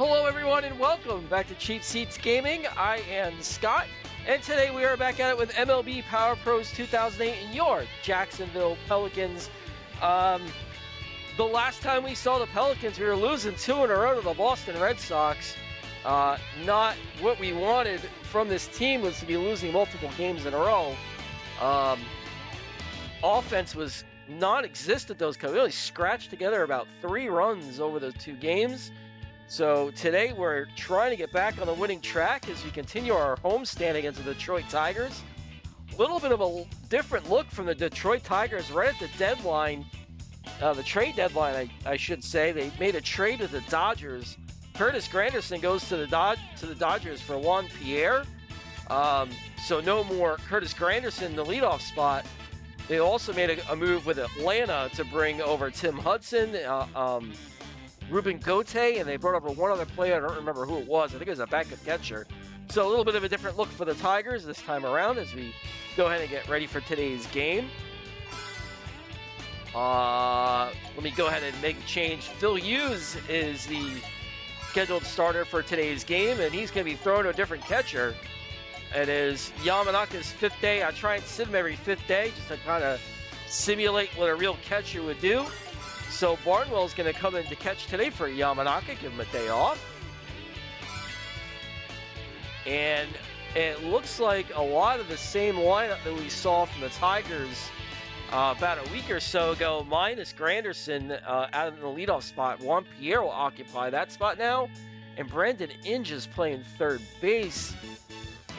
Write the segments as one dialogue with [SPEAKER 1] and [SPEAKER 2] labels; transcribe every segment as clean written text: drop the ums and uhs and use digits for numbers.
[SPEAKER 1] Hello everyone and welcome back to Cheap Seats Gaming. I am Scott, and today we are back at it with MLB Power Pros 2008 and your Jacksonville Pelicans. The last time we saw the Pelicans, we were losing 2 in a row to the Boston Red Sox. Not what we wanted from this team was to be losing multiple games in a row. Offense was non-existent those games. We only scratched together about 3 runs over those 2 games. So today we're trying to get back on the winning track as we continue our homestand against the Detroit Tigers. A little bit of a different look from the Detroit Tigers right at the deadline, the trade deadline, I should say. They made a trade with the Dodgers. Curtis Granderson goes to the Dodgers for Juan Pierre. So no more Curtis Granderson in the leadoff spot. They also made a move with Atlanta to bring over Tim Hudson, Ruben Gote, and they brought over one other player. I don't remember who it was. I think it was a backup catcher. So a little bit of a different look for the Tigers this time around as we go ahead and get ready for today's game. Let me go ahead and make a change. Phil Hughes is the scheduled starter for today's game, and he's going to be throwing to a different catcher. It is Yamanaka's 5th day. I try and sit him every 5th day just to kind of simulate what a real catcher would do. So Barnwell's going to come in to catch today for Yamanaka, give him a day off. And it looks like a lot of the same lineup that we saw from the Tigers about a week or so ago, minus Granderson out of the leadoff spot. Juan Pierre will occupy that spot now. And Brandon Inge is playing third base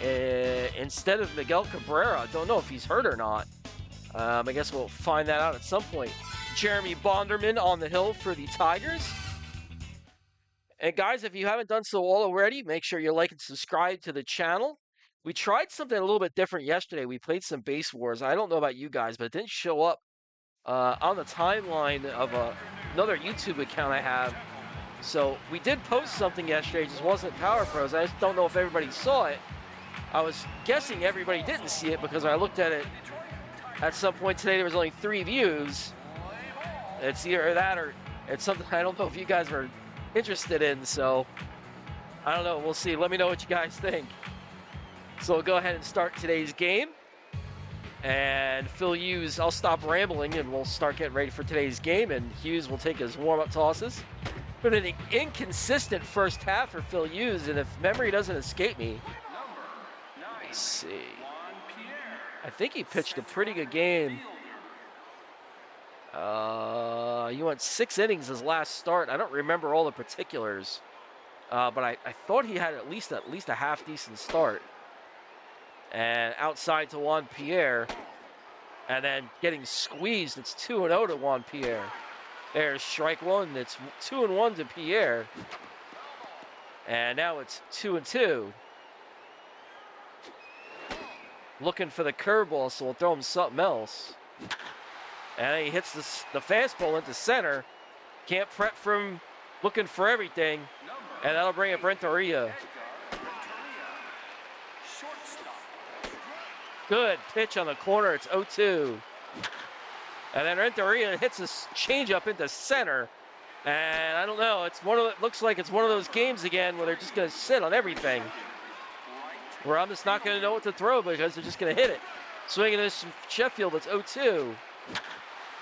[SPEAKER 1] instead of Miguel Cabrera. I don't know if he's hurt or not. I guess we'll find that out at some point. Jeremy Bonderman on the hill for the Tigers. And guys, if you haven't done so already, make sure you like and subscribe to the channel. We tried something a little bit different yesterday. We played some Base Wars. I don't know about you guys, but it didn't show up on the timeline of another YouTube account I have. So we did post something yesterday. It just wasn't Power Pros. I just don't know if everybody saw it. I was guessing everybody didn't see it because I looked at it at some point today. There was only 3 views. It's either that or it's something I don't know if you guys were interested in. So I don't know. We'll see. Let me know what you guys think. So we'll go ahead and start today's game. And Phil Hughes, I'll stop rambling and we'll start getting ready for today's game. And Hughes will take his warm-up tosses. But an inconsistent first half for Phil Hughes. And if memory doesn't escape me, let's see. I think he pitched a pretty good game. He went 6 innings his last start. I don't remember all the particulars. But I thought he had at least a half-decent start. And outside to Juan Pierre. And then getting squeezed. It's 2-0 to Juan Pierre. There's strike 1. It's 2-1 to Pierre. And now it's 2-2. Looking for the curveball, so we'll throw him something else. And then he hits the fastball into center. Can't prep from looking for everything. And that'll bring up Renteria. Good pitch on the corner. It's 0-2. And then Renteria hits a changeup into center. And I don't know. It looks like it's one of those games again where they're just going to sit on everything. Where I'm just not going to know what to throw because they're just going to hit it. Swinging this Sheffield. It's 0-2.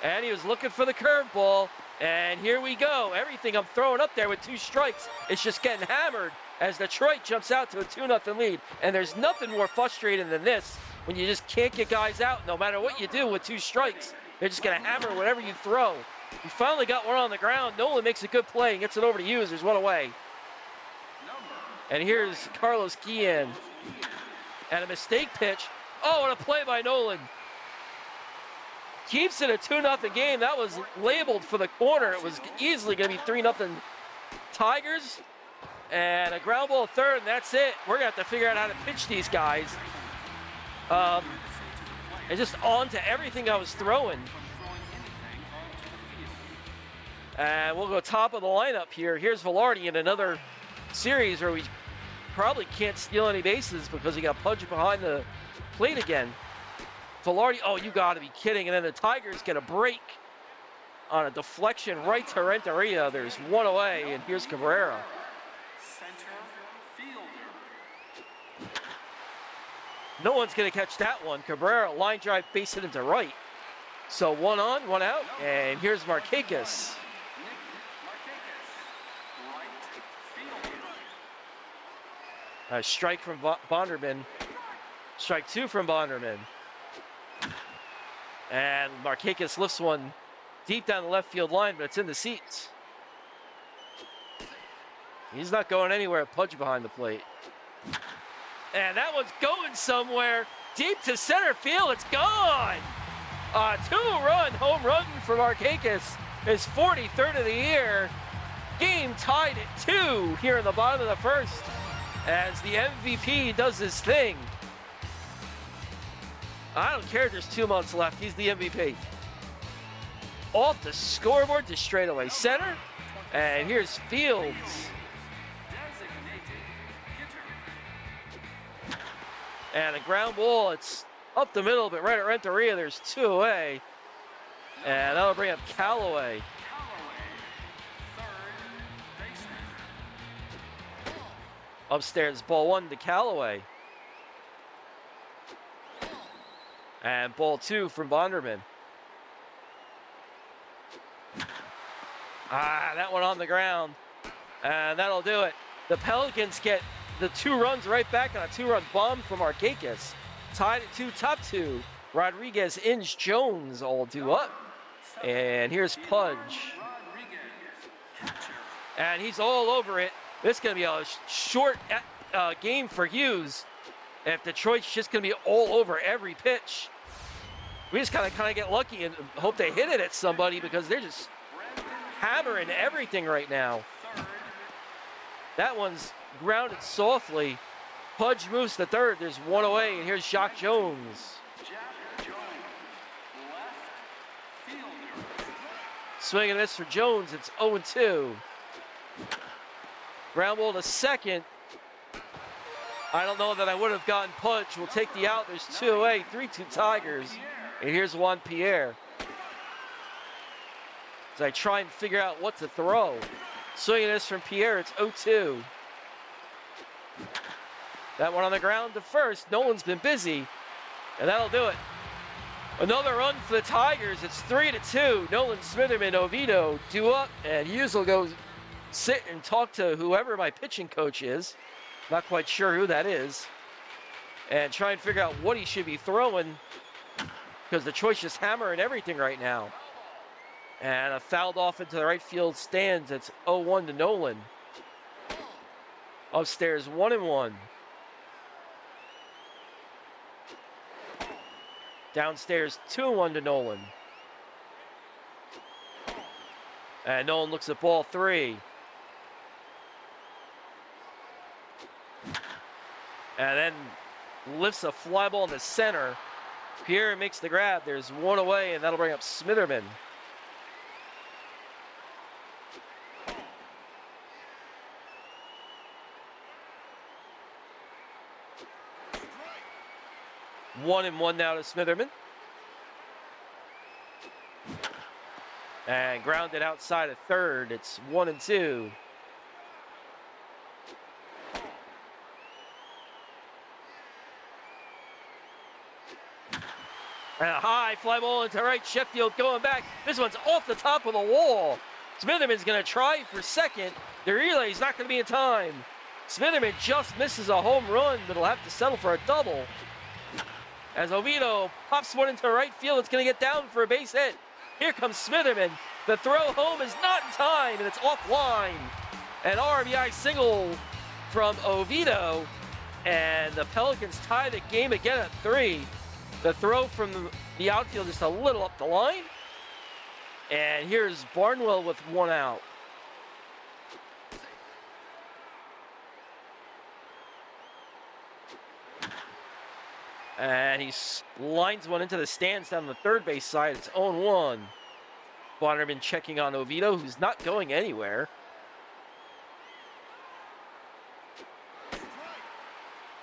[SPEAKER 1] And he was looking for the curveball. And here we go. Everything I'm throwing up there with 2 strikes is just getting hammered as Detroit jumps out to a 2-0 lead. And there's nothing more frustrating than this when you just can't get guys out no matter what you do with 2 strikes. They're just going to hammer whatever you throw. We finally got one on the ground. Nolan makes a good play and gets it over to Hughes. There's one away. And here's Carlos Guillen. And a mistake pitch. Oh, and a play by Nolan. Keeps it a 2-0 game. That was labeled for the corner. It was easily going to be 3-0 Tigers. And a ground ball third, and that's it. We're going to have to figure out how to pitch these guys. And just on to everything I was throwing. And we'll go top of the lineup here. Here's Velarde in another series where we probably can't steal any bases because he got punched behind the plate again. Velarde, oh, you got to be kidding. And then the Tigers get a break on a deflection right to Renteria. There's one away, and here's Cabrera. No one's going to catch that one. Cabrera, line drive, base hit into right. So 1 on, 1 out, and here's Markakis. A strike from Bonderman. Strike 2 from Bonderman. And Markakis lifts one deep down the left field line, but it's in the seats. He's not going anywhere. Pudge behind the plate. And that one's going somewhere. Deep to center field. It's gone. A 2-run home run for Markakis. His 43rd of the year. Game tied at 2 here in the bottom of the first as the MVP does his thing. I don't care if there's 2 months left. He's the MVP. Off the scoreboard to straightaway center. And here's Fields. And a ground ball. It's up the middle, but right at Renteria, there's 2 away. And that'll bring up Callaway. Upstairs, ball 1 to Callaway. And ball 2 from Bonderman. That one on the ground. And that'll do it. The Pelicans get the 2 runs right back on a 2-run bomb from Markakis. Tied at 2, top 2. Rodriguez, Inge, Jones all due up. And here's Pudge. And he's all over it. This is going to be a short game for Hughes. If Detroit's just going to be all over every pitch. We just kind of get lucky and hope they hit it at somebody because they're just hammering everything right now. That one's grounded softly. Pudge moves to third. There's 1 away, and here's Jacques Jones. Swing and miss for Jones. It's 0-2. Ground ball to second. I don't know that I would have gotten Pudge. We'll take the out. There's 2 away. 3-2 Tigers. And here's Juan Pierre. As I try and figure out what to throw. Swing and miss from Pierre. It's 0-2. That one on the ground to first. Nolan's been busy. And that'll do it. Another run for the Tigers. It's 3-2. Nolan, Smitherman, Oviedo due up. And Hughes will go sit and talk to whoever my pitching coach is. Not quite sure who that is. And try and figure out what he should be throwing. Because Detroit's just hammering everything right now. And a fouled off into the right field stands. It's 0-1 to Nolan. Upstairs, 1-1. Downstairs, 2-1 to Nolan. And Nolan looks at ball 3. And then lifts a fly ball in the center. Pierre makes the grab. There's 1 away, and that'll bring up Smitherman. 1-1 now to Smitherman. And grounded outside of third. It's 1-2. And a high fly ball into right. Sheffield going back. This one's off the top of the wall. Smitherman's going to try for second. The relay's not going to be in time. Smitherman just misses a home run, but he'll have to settle for a double. As Oviedo pops one into right field, it's going to get down for a base hit. Here comes Smitherman. The throw home is not in time, and it's offline. An RBI single from Oviedo. And the Pelicans tie the game again at 3. The throw from the outfield just a little up the line. And here's Barnwell with 1 out. And he lines one into the stands down the third base side. It's 0-1. Bonderman checking on Oviedo, who's not going anywhere.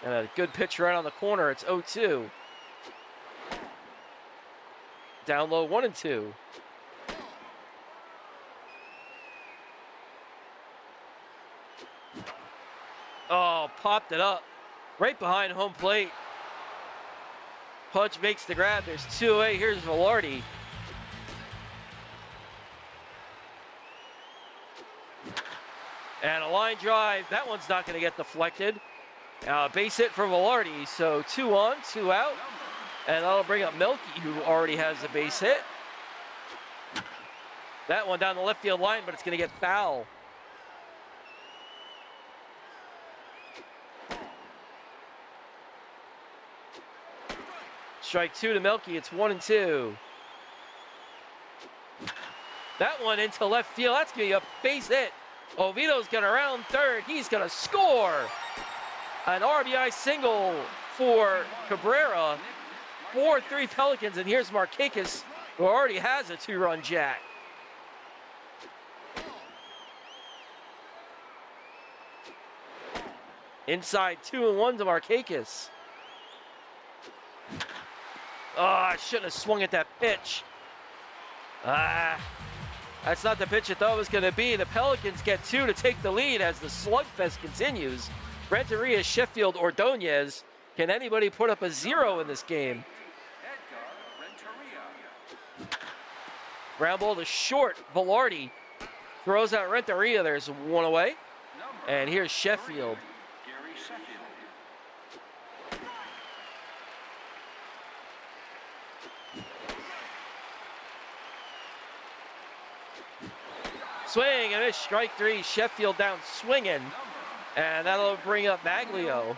[SPEAKER 1] And a good pitch right on the corner. It's 0-2. Down low, 1-2. Oh, popped it up right behind home plate. Pudge makes the grab. There's 2 away. Here's Velarde. And a line drive. That one's not going to get deflected. Base hit for Velarde. So 2 on, 2 out. And that'll bring up Melky, who already has a base hit. That one down the left field line, but it's going to get foul. Strike 2 to Melky. It's 1-2. That one into left field. That's going to be a base hit. Oviedo's going to round third. He's going to score. An RBI single for Cabrera. 4-3 Pelicans, and here's Markakis, who already has a 2-run jack. Inside 2-1 to Markakis. Oh, I shouldn't have swung at that pitch. That's not the pitch I thought it was going to be. The Pelicans get 2 to take the lead as the slugfest continues. Renteria, Sheffield, Ordonez. Can anybody put up a 0 in this game? Ground ball to short. Velarde throws out Renteria. There's 1 away. And here's Sheffield. Swing and miss, strike 3. Sheffield down swinging. And that'll bring up Maglio.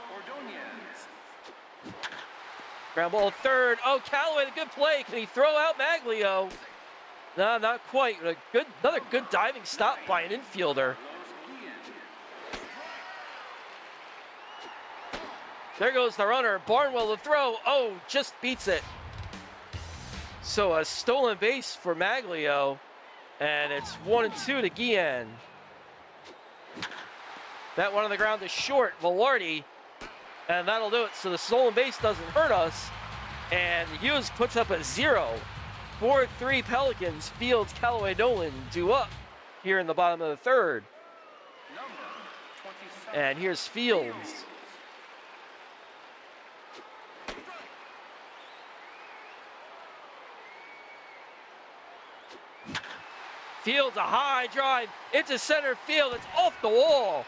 [SPEAKER 1] Ground ball third. Oh, Callaway, the good play. Can he throw out Maglio? No, not quite. Another good diving stop by an infielder. There goes the runner. Barnwell to throw. Oh, just beats it. So a stolen base for Maglio. And it's 1-2 to Guillen. That one on the ground is short. Velarde. And that'll do it. So the stolen base doesn't hurt us. And Hughes puts up a 0. 4-3 Pelicans. Fields, Callaway, Nolan due up here in the bottom of the third. And here's Fields. Fields, a high drive into center field. It's off the wall.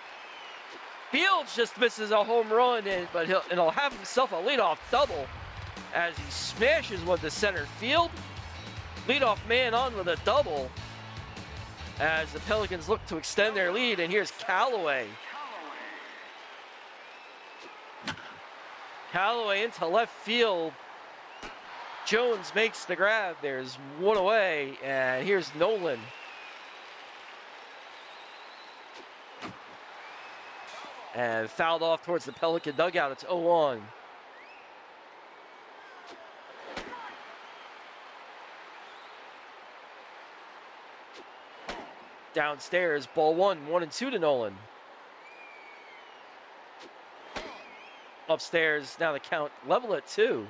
[SPEAKER 1] Fields just misses a home run, but he'll have himself a leadoff double as he smashes one to center field. Leadoff man on with a double as the Pelicans look to extend their lead, and here's Callaway. Callaway into left field. Jones makes the grab. There's 1 away, and here's Nolan. And fouled off towards the Pelican dugout. It's 0-1. Downstairs, ball 1, 1-2 to Nolan. Upstairs, now the count level at 2.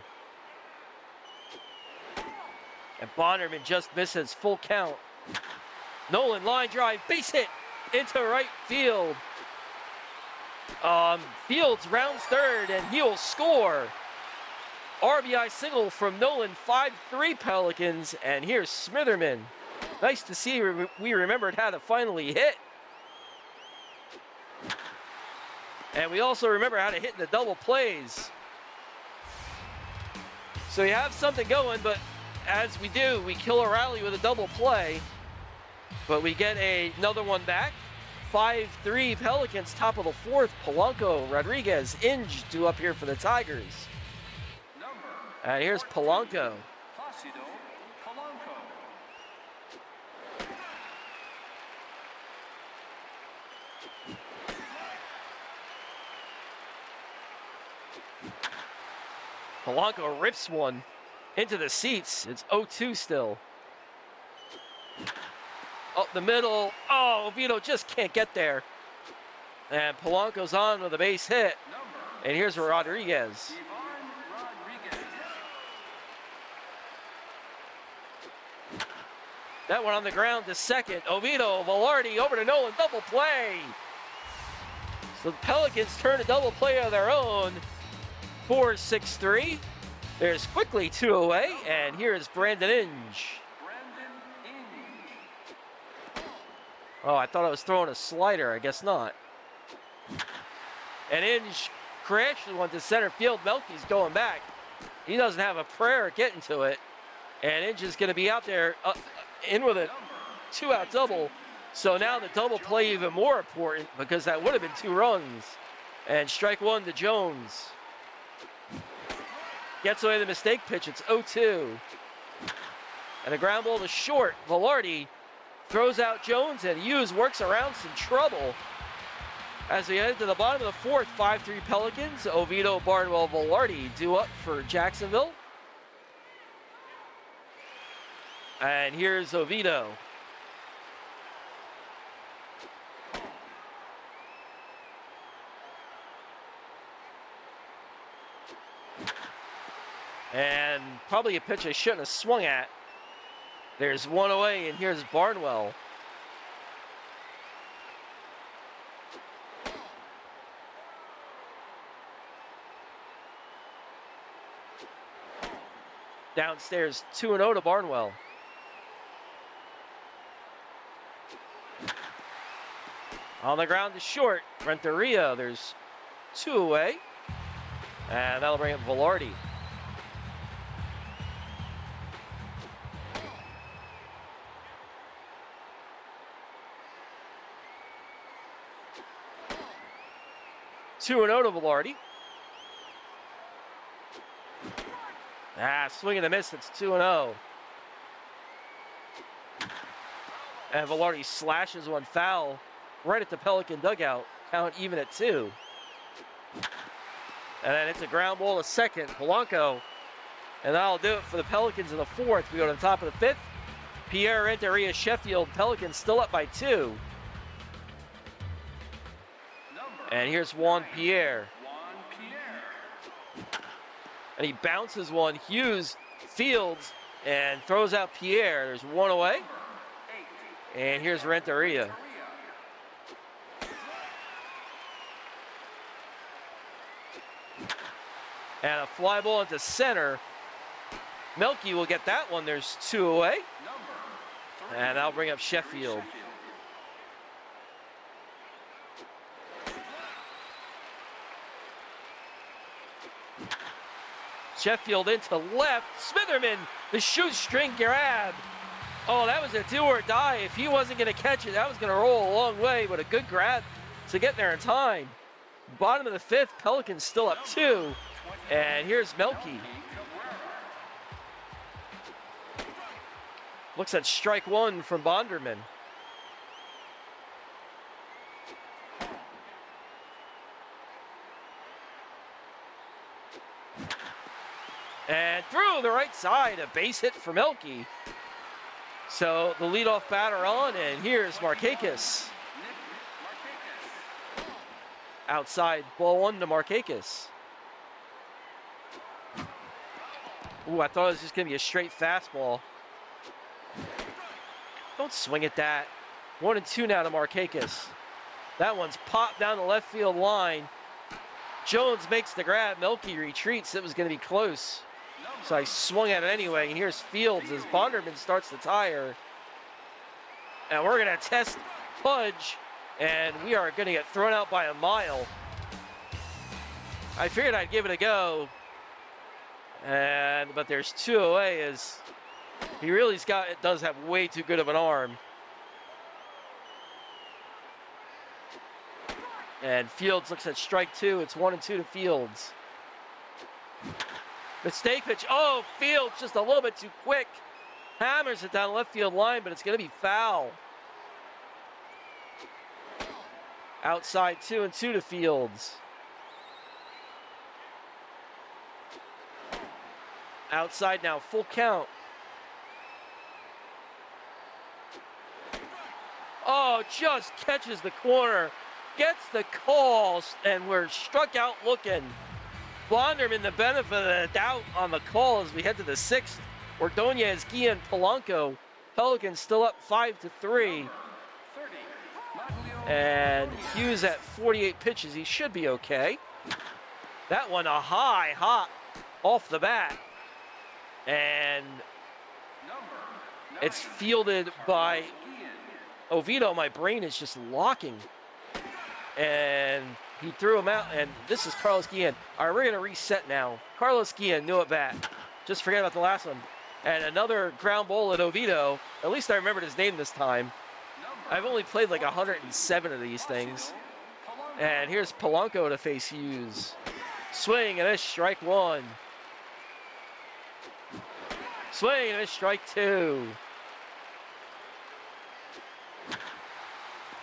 [SPEAKER 1] And Bonnerman just misses full count. Nolan line drive, base hit into right field. Fields rounds third, and he will score. RBI single from Nolan, 5-3 Pelicans, and here's Smitherman. Nice to see we remembered how to finally hit. And we also remember how to hit in the double plays. So you have something going, but as we do, we kill a rally with a double play. But we get another one back. 5-3 Pelicans, top of the fourth. Polanco, Rodriguez, Inge due up here for the Tigers. And here's Polanco. Polanco rips one into the seats. It's 0-2 still. Up the middle. Oh, Oviedo just can't get there. And Polanco's on with a base hit. And here's Rodriguez. That one on the ground to second. Oviedo, Velarde over to Nolan. Double play. So the Pelicans turn a double play of their own. 4-6-3. There's quickly 2 away, and here is Brandon Inge. Oh, I thought I was throwing a slider. I guess not. And Inge crashes one to center field. Melky's going back. He doesn't have a prayer at getting to it. And Inge is going to be out there in with a 2-out double. So now the double play even more important because that would have been 2 runs. And strike 1 to Jones. Gets away the mistake pitch. It's 0-2. And a ground ball to short. Velarde throws out Jones, and Hughes works around some trouble. As we head to the bottom of the 4th, 5-3 Pelicans. Oviedo, Barnwell, Velarde due up for Jacksonville. And here's Oviedo. And probably a pitch I shouldn't have swung at. There's 1 away, and here's Barnwell. Downstairs, 2-0 to Barnwell. On the ground to short, Renteria. There's 2 away. And that'll bring up Velarde. Two and 0 to Velarde. Swing and a miss. It's 2-0. And Velarde slashes one foul right at the Pelican dugout. Count even at 2. And then it's a ground ball to second. Polanco. And that'll do it for the Pelicans in the 4th. We go to the top of the 5th. Pierre Renteria, Sheffield. Pelicans still up by 2. And here's Juan Pierre. And he bounces one. Hughes fields and throws out Pierre. There's 1 away. And here's Renteria. And a fly ball into center. Melky will get that one. There's 2 away. And that'll bring up Sheffield. Sheffield into left. Smitherman, the shoestring grab. Oh, that was a do or die. If he wasn't going to catch it, that was going to roll a long way, but a good grab to get there in time. Bottom of the 5th, Pelicans still up 2. And here's Melky. Looks at strike 1 from Bonderman. And through the right side, a base hit for Melky. So the leadoff batter on, and here's Markakis. Outside, ball 1 to Markakis. Ooh, I thought it was just going to be a straight fastball. Don't swing at that. 1 and 2 now to Markakis. That one's popped down the left field line. Jones makes the grab. Melky retreats. It was going to be close. So I swung at it anyway. And here's Fields as Bonderman starts the tire. And we're going to test Pudge. And we are going to get thrown out by a mile. I figured I'd give it a go. But there's 2 away as he really does have way too good of an arm. And Fields looks at strike 2. It's 1 and 2 to Fields. Mistake pitch. Oh, Fields just a little bit too quick. Hammers it down the left field line, but it's going to be foul. Outside 2 and 2 to Fields. Outside now, full count. Oh, just catches the corner. Gets the calls, and we're struck out looking. Bonderman the benefit of the doubt on the call as we head to the 6th. Ordonez, Guillen, Polanco. Pelicans still up 5-3. And Hughes at 48 pitches. He should be okay. That one a high hop off the bat. And it's fielded by Oviedo. My brain is just locking. And he threw him out, and this is Carlos Guillen. All right, we're going to reset now. Carlos Guillen, new at bat. Just forget about the last one. And another ground ball at Oviedo. At least I remembered his name this time. I've only played like 107 of these things. And here's Polanco to face Hughes. Swing, and it's strike one. Swing, and it's strike two.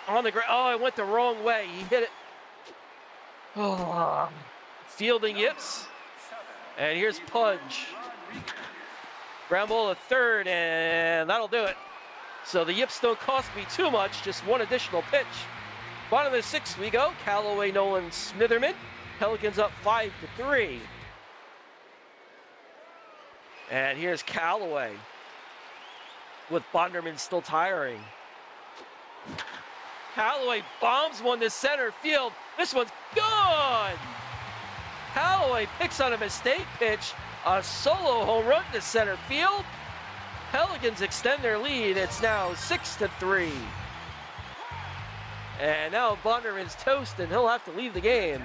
[SPEAKER 1] On the ground. Oh, it went the wrong way. He hit it. Oh. Fielding Yips. And here's Pudge. Ground ball to third, and that'll do it. So the Yips don't cost me too much, just one additional pitch. Bottom of the sixth we go. Callaway, Nolan, Smitherman. Pelicans up 5-3. And here's Callaway with Bonderman still tiring. Callaway bombs one to center field. This one's gone. Callaway picks on a mistake pitch. A solo home run to center field. Pelicans extend their lead. It's now 6-3. And now Bonderman's toast, and he'll have to leave the game.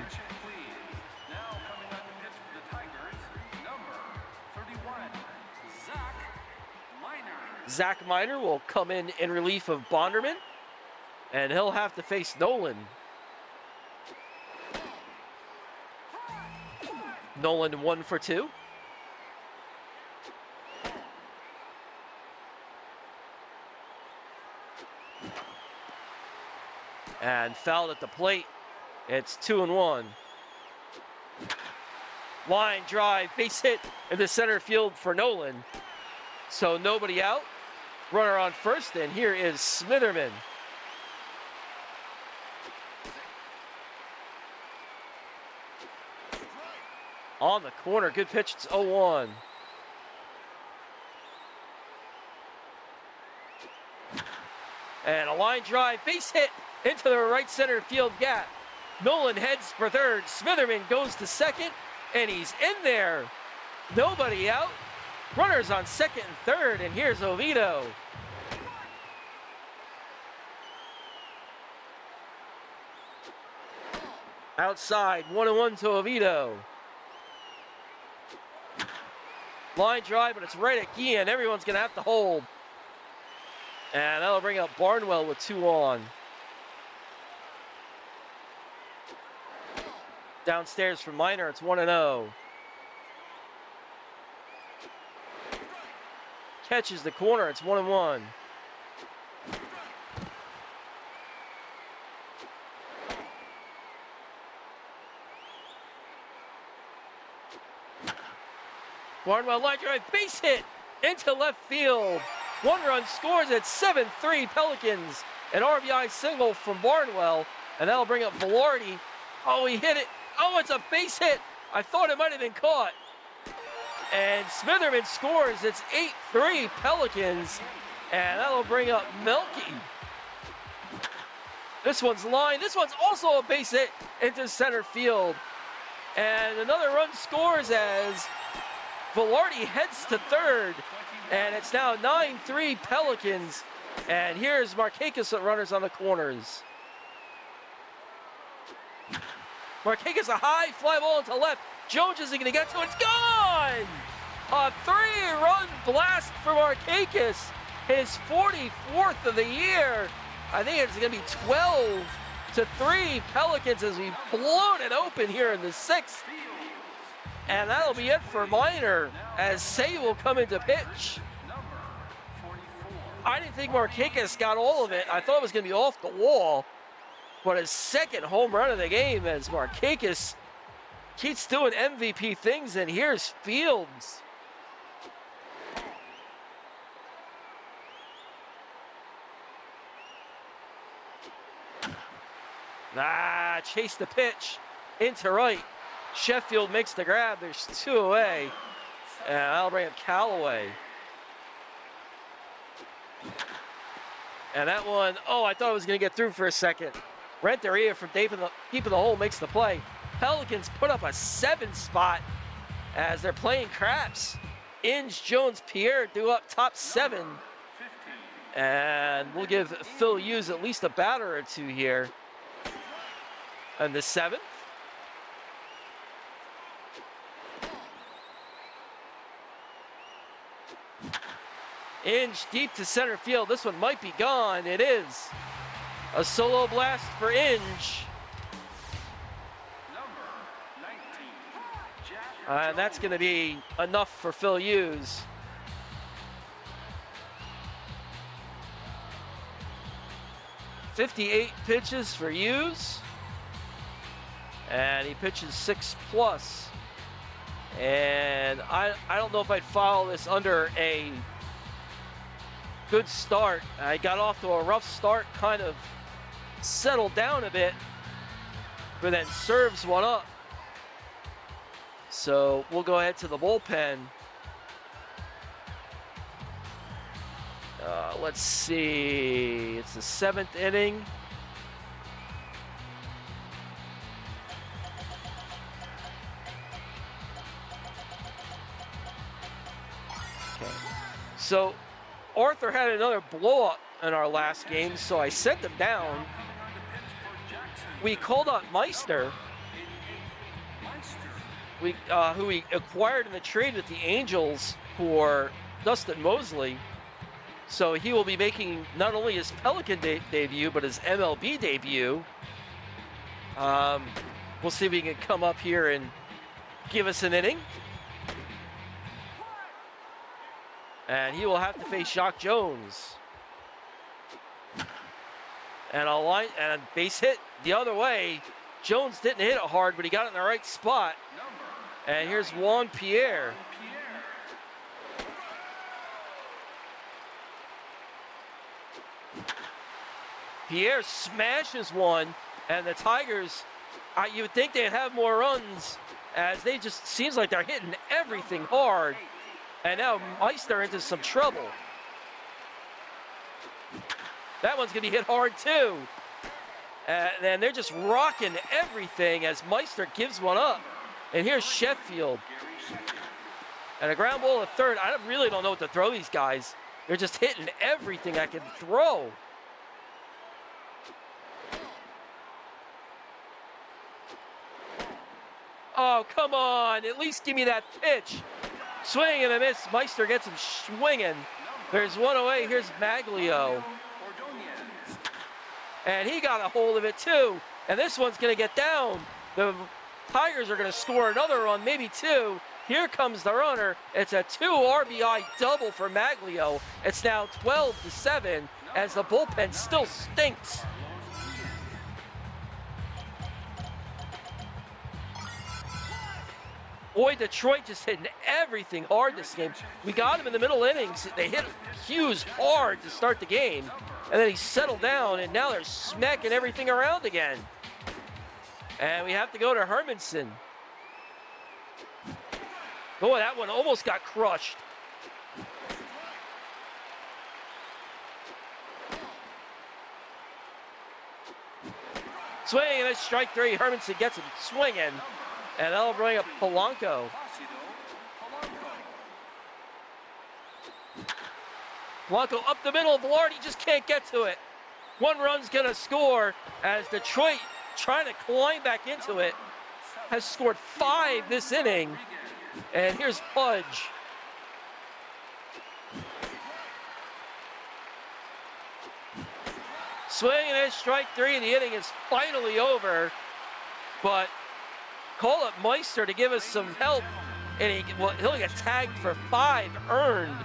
[SPEAKER 2] Now coming up to pitch for the Tigers, number 31, Zach Miner.
[SPEAKER 1] Zach Miner will come in relief of Bonderman, and he'll have to face Nolan. Nolan 1 for 2. And fouled at the plate. It's 2-1. Line drive, base hit in the center field for Nolan. So nobody out. Runner on first, and here is Smitherman. On the corner, good pitch, it's 0-1. And a line drive, base hit into the right center field gap. Nolan heads for third, Smitherman goes to second, and he's in there. Nobody out. Runners on second and third, and here's Oviedo. Outside, 1-1 to Oviedo. Line drive, but it's right at Guillen. Everyone's going to have to hold. And that'll bring up Barnwell with 2 on. Downstairs from Miner, it's 1-0. Catches the corner, it's 1-1. Barnwell line drive, base hit into left field. One run scores at 7-3 Pelicans. An RBI single from Barnwell, and that'll bring up Velarde. Oh, he hit it. Oh, it's a base hit. I thought it might have been caught. And Smitherman scores. It's 8-3 Pelicans, and that'll bring up Melky. This one's line. This one's also a base hit into center field. And another run scores as Velarde heads to third, and it's now 9-3 Pelicans. And here's Markakis with runners on the corners. Markakis a high fly ball into left. Jones isn't going to get to it. It's gone! A 3-run blast for Markakis. His 44th of the year. I think it's going to be 12-3 Pelicans as we blown it open here in the sixth. And that'll be it for Miner as Say will come into pitch. I didn't think Markakis got all of it. I thought it was going to be off the wall. But his second home run of the game as Markakis keeps doing MVP things, and here's Fields. Chase the pitch into right. Sheffield makes the grab. There's 2 away. And that'll bring up Callaway. And that one, oh, I thought it was going to get through for a second. Renteria from keeping the hole makes the play. Pelicans put up a 7 spot as they're playing craps. Inge, Jones, Pierre due up top 7.
[SPEAKER 2] 15.
[SPEAKER 1] And we'll give Phil Hughes at least a batter or two here. And the 7th. Inge deep to center field. This one might be gone. It is. A solo blast for Inge.
[SPEAKER 2] Number 19. Jack
[SPEAKER 1] And that's going to be enough for Phil Hughes. .58 pitches for Hughes. And he pitches 6+. And I don't know if I'd follow this under a good start. I got off to a rough start, kind of settled down a bit, but then serves one up. So we'll go ahead to the bullpen. Let's see, it's the 7th inning. Okay. So Arthur had another blow up in our last game, so I sent him down.
[SPEAKER 2] coming on to pitch for Jacksonville.
[SPEAKER 1] We called up Meister,
[SPEAKER 2] Meister.
[SPEAKER 1] who we acquired in the trade with the Angels for Dustin Mosley. So he will be making not only his Pelican debut, but his MLB debut. We'll see if he can come up here and give us an inning. And he will have to face Jacques Jones. And a base hit the other way. Jones didn't hit it hard, but he got it in the right spot.
[SPEAKER 2] Number
[SPEAKER 1] And here's Juan Pierre.
[SPEAKER 2] Pierre.
[SPEAKER 1] Pierre smashes one, and the Tigers, you would think they'd have more runs, as they just seems like they're hitting everything hard. And now Meister into some trouble. That one's gonna be hit hard too. And they're just rocking everything as Meister gives one up. And here's Sheffield.
[SPEAKER 2] Gary Sheffield.
[SPEAKER 1] And a ground ball at third. I really don't know what to throw these guys. They're just hitting everything I can throw. Oh, come on. At least give me that pitch. Swing and a miss. Meister gets him swinging. There's one away. Here's Maglio.
[SPEAKER 2] Ordonez.
[SPEAKER 1] And he got a hold of it too. And this one's going to get down. The Tigers are going to score another run, maybe 2. Here comes the runner. It's a 2 RBI double for Maglio. It's now 12-7 as the bullpen still stinks. Boy, Detroit just hitting everything hard this game. We got him in the middle innings. They hit Hughes hard to start the game. And then he settled down, and now they're smacking everything around again. And we have to go to Hermanson. Boy, that one almost got crushed. Swing, and it's strike 3. Hermanson gets him swinging. And that'll bring up Polanco. Polanco up the middle. Velarde just can't get to it. One run's going to score as Detroit, trying to climb back into it, has scored 5 this inning. And here's Pudge. Swing and it's strike 3. The inning is finally over. But call up Meister to give us some help. And he'll get tagged for 5 earned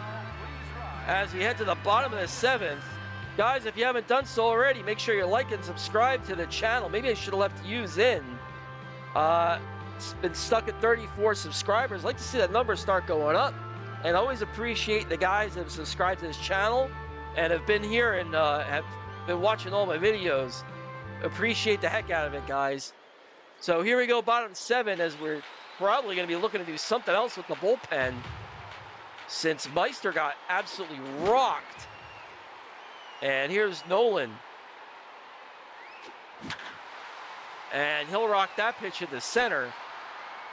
[SPEAKER 1] as we head to the bottom of the 7th. Guys, if you haven't done so already, make sure you like and subscribe to the channel. Maybe I should have left Hughes in. It's been stuck at 34 subscribers. I'd like to see that number start going up. And I always appreciate the guys that have subscribed to this channel and have been here and have been watching all my videos. Appreciate the heck out of it, guys. So here we go, bottom 7, as we're probably going to be looking to do something else with the bullpen since Meister got absolutely rocked. And here's Nolan. And he'll rock that pitch into center.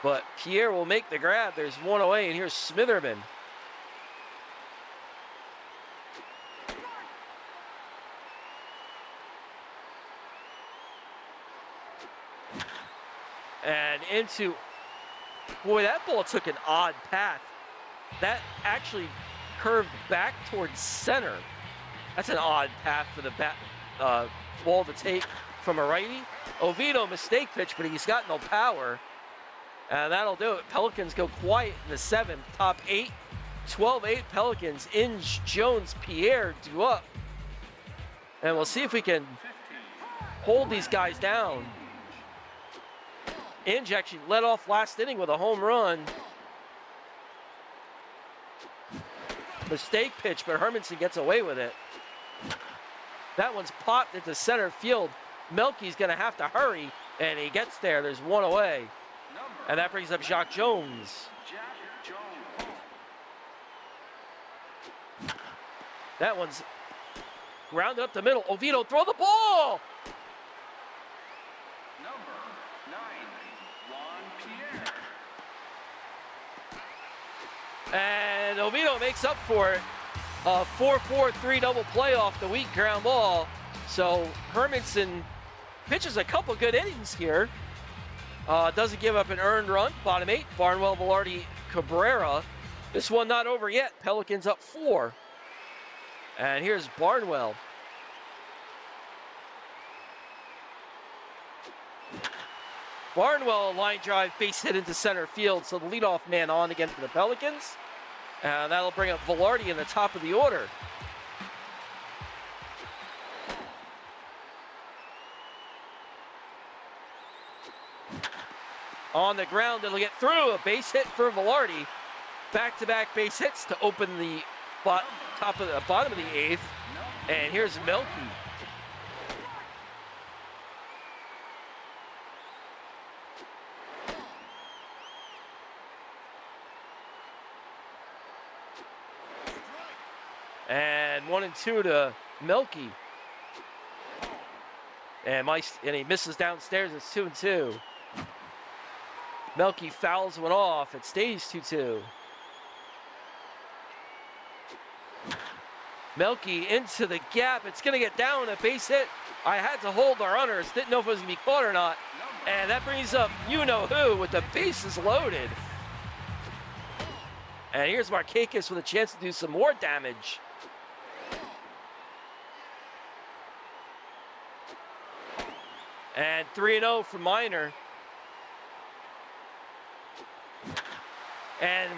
[SPEAKER 1] But Pierre will make the grab. There's one away, and here's Smitherman. And into, boy, that ball took an odd path. That actually curved back towards center. That's an odd path for the ball to take from a righty. Oviedo mistake pitch, but he's got no power. And that'll do it. Pelicans go quiet in the 7th. Top 8. 12-8 Pelicans. Inge, Jones, Pierre due up. And we'll see if we can hold these guys down. Inge actually led off last inning with a home run. Mistake pitch, but Hermanson gets away with it. That one's popped into center field. Melky's going to have to hurry, and he gets there. There's one away. And that brings up Jacques Jones. That one's grounded up the middle. Oviedo, throw the ball!
[SPEAKER 2] Number 9, Juan Pierre.
[SPEAKER 1] And Oviedo makes up for it. A 4-4-3 double play off the weak ground ball. So Hermanson pitches a couple good innings here. Doesn't give up an earned run. Bottom 8, Barnwell, Velarde, Cabrera. This one not over yet. Pelicans up 4. And here's Barnwell. Barnwell, a line drive, base hit into center field. So the leadoff man on again for the Pelicans. And that'll bring up Velarde in the top of the order. On the ground, it'll get through. A base hit for Velarde. Back-to-back base hits to open the bottom of the 8th. And here's Melky. And 1-2 to Melky. And he misses downstairs. It's 2-2. Melky fouls one off. It stays 2-2. Melky into the gap. It's going to get down. A base hit. I had to hold the runners. Didn't know if it was going to be caught or not. And that brings up you-know-who with the bases loaded. And here's Markakis with a chance to do some more damage. And 3-0 for Minor. And,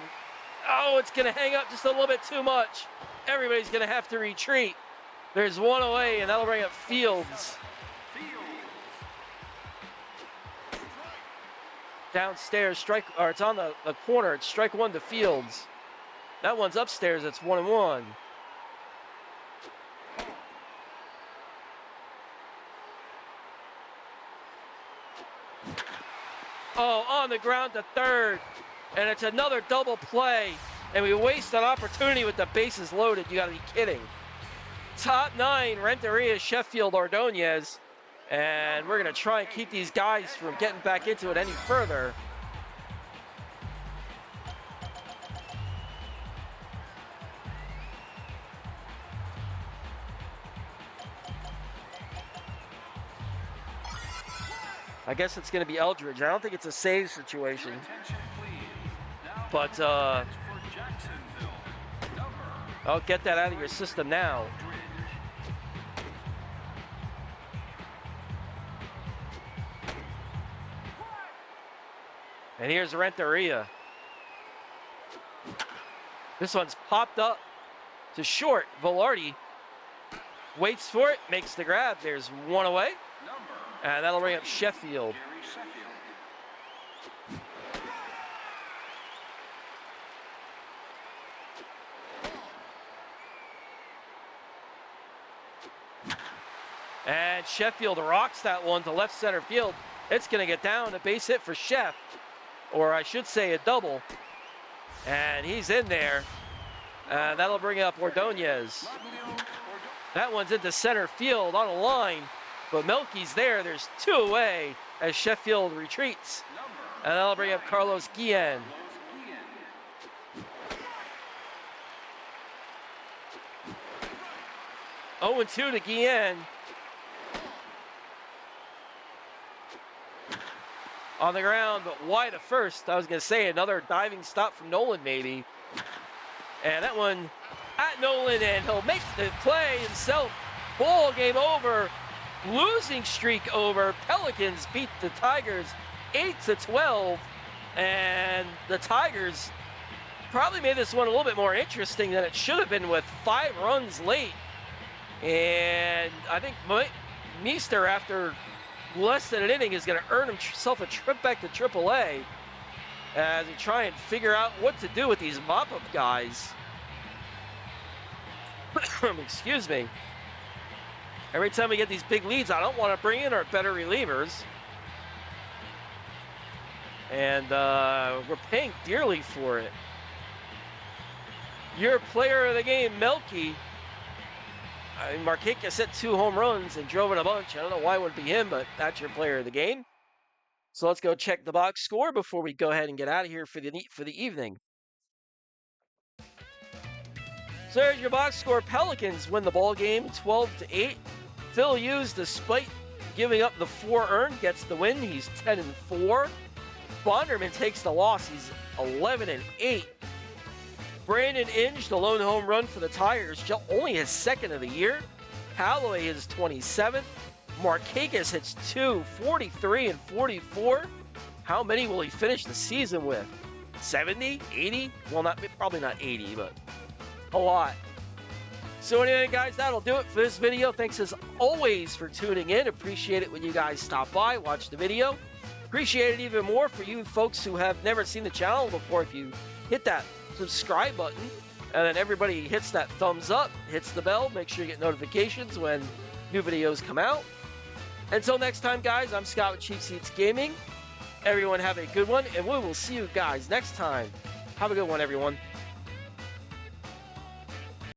[SPEAKER 1] oh, it's going to hang up just a little bit too much. Everybody's going to have to retreat. There's one away, and that'll bring up Fields. Downstairs, it's on the corner. It's strike 1 to Fields. That one's upstairs. It's 1-1. Oh, on the ground to third. And it's another double play. And we waste an opportunity with the bases loaded. You got to be kidding. Top 9, Renteria, Sheffield, Ordonez. And we're going to try and keep these guys from getting back into it any further. I guess it's going to be Eldridge. I don't think it's a save situation. But I'll get that out of your system now. And here's Renteria. This one's popped up to short. Velarde waits for it, makes the grab. There's one away. And that'll bring up Sheffield. And Sheffield rocks that one to left center field. It's going to get down. A base hit for Sheff. Or I should say a double. And he's in there. And that'll bring up Ordonez. That one's into center field on a line. But Melky's there. There's 2 away as Sheffield retreats. And that'll bring up Carlos Guillen. Oh, 0-2 to Guillen. on the ground, but wide at first. I was going to say another diving stop from Nolan, maybe. And that one at Nolan, and he'll make the play himself. Ball game over. Losing streak over. Pelicans beat the Tigers 8-12. And the Tigers probably made this one a little bit more interesting than it should have been with 5 runs late. And I think Meester, after less than an inning, is going to earn himself a trip back to AAA as he try and figure out what to do with these mop-up guys. Excuse me. Every time we get these big leads, I don't want to bring in our better relievers. And we're paying dearly for it. Your player of the game, Melky. Marquez hit 2 home runs and drove in a bunch. I don't know why it would be him, but that's your player of the game. So let's go check the box score before we go ahead and get out of here for the evening. So there's your box score. Pelicans win the ball game 12-8. Phil Hughes, despite giving up the 4 earned, gets the win. He's 10-4. Bonderman takes the loss. He's 11-8. Brandon Inge, the lone home run for the Tigers, only his 2nd of the year. Callaway is 27th. Marquez hits 2, 43 and 44. How many will he finish the season with? 70, 80? Well, probably not 80, but a lot. So anyway, guys, that'll do it for this video. Thanks as always for tuning in. Appreciate it when you guys stop by, watch the video. Appreciate it even more for you folks who have never seen the channel before. If you hit that subscribe button, and then everybody hits that thumbs up, hits the bell, make sure you get notifications when new videos come out. Until next time, guys, I'm Scott with Cheap Seats Gaming. Everyone have a good one, and we will see you guys next time. Have a good one, everyone.